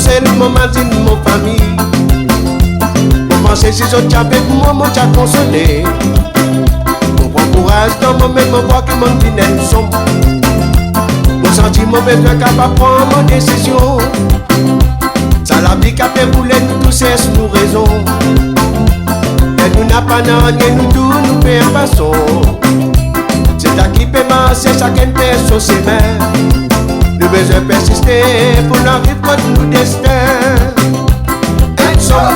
c'est le moment de mon famille. Je pense si je avec moi, moi t'as consolé. On prend courage dans mon même voix que mon dîner son. Mon sentiment besoin capable prendre mon décision. Ça la vie qu'a fait rouler nous tous c'est nous raison. Et nous n'a pas rien nous tous nous fait un façon. C'est à qui peut marcher chacun fait sur ses mains. Nous besoin persister pour n'arriver pas de nos destins. Et ça,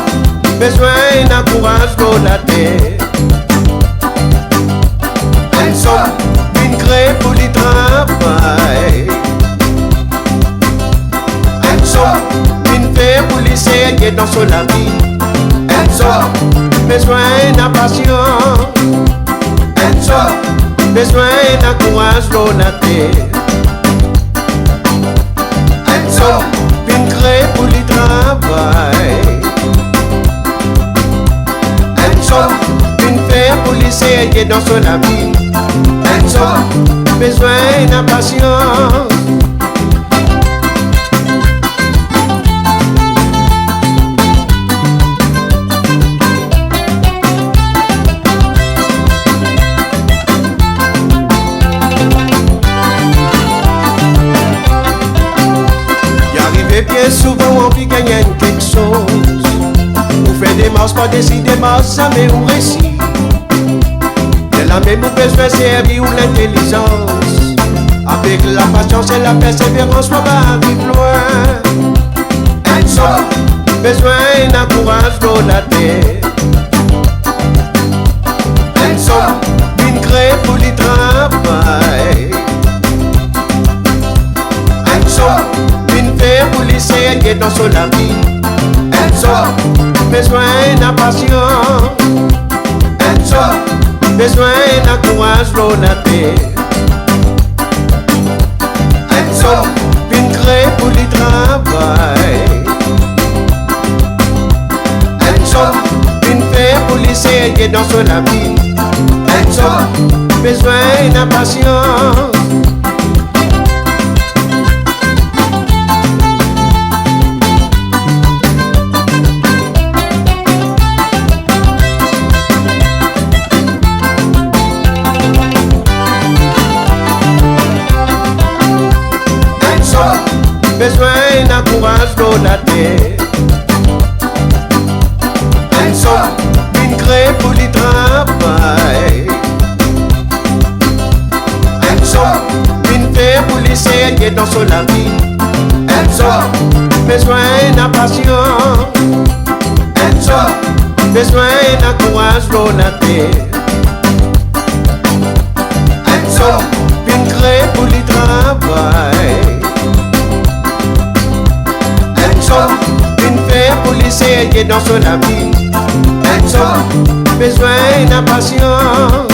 besoin d'un courage pour la terre. Et ça, une crée pour le travail. Et ça, une fée pour l'essayer dans son vie. Et ça, besoin d'un patience. Et ça, besoin d'un courage pour la terre. So, une crée pour le travail. Et so, une fée pour l'essayer dans son vie. Et so, besoin d'un patience. Bien souvent on vit gagner quelque chose. On fait des marches, pas décider marches, ça met au récit. Mais la même ou besoin servir ou l'intelligence. Avec la patience et la persévérance, on va arriver loin. Et ça, besoin d'un courage pour la terre. Et ça, une crée pour le travail. Et ça, une fée pour l'essayer dans son vie. Et ça, besoin d'un patience. Et ça, besoin d'un courage pour la terre. Et ça, une crée pour le travail. Et ça, une fée pour l'essayer dans son vie. Et ça, besoin d'un patience. Besoin d'un courage pour la terre. Et ça, une crée pour le travail. Et ça, une fée pour l'essayer dans son vie. Et ça, besoin d'un patience. Et ça, besoin d'un courage pour la terre. Et ça, une crée pour le travail. Une fée pour l'essayer dans son vie. Et ça, besoin d'un patience.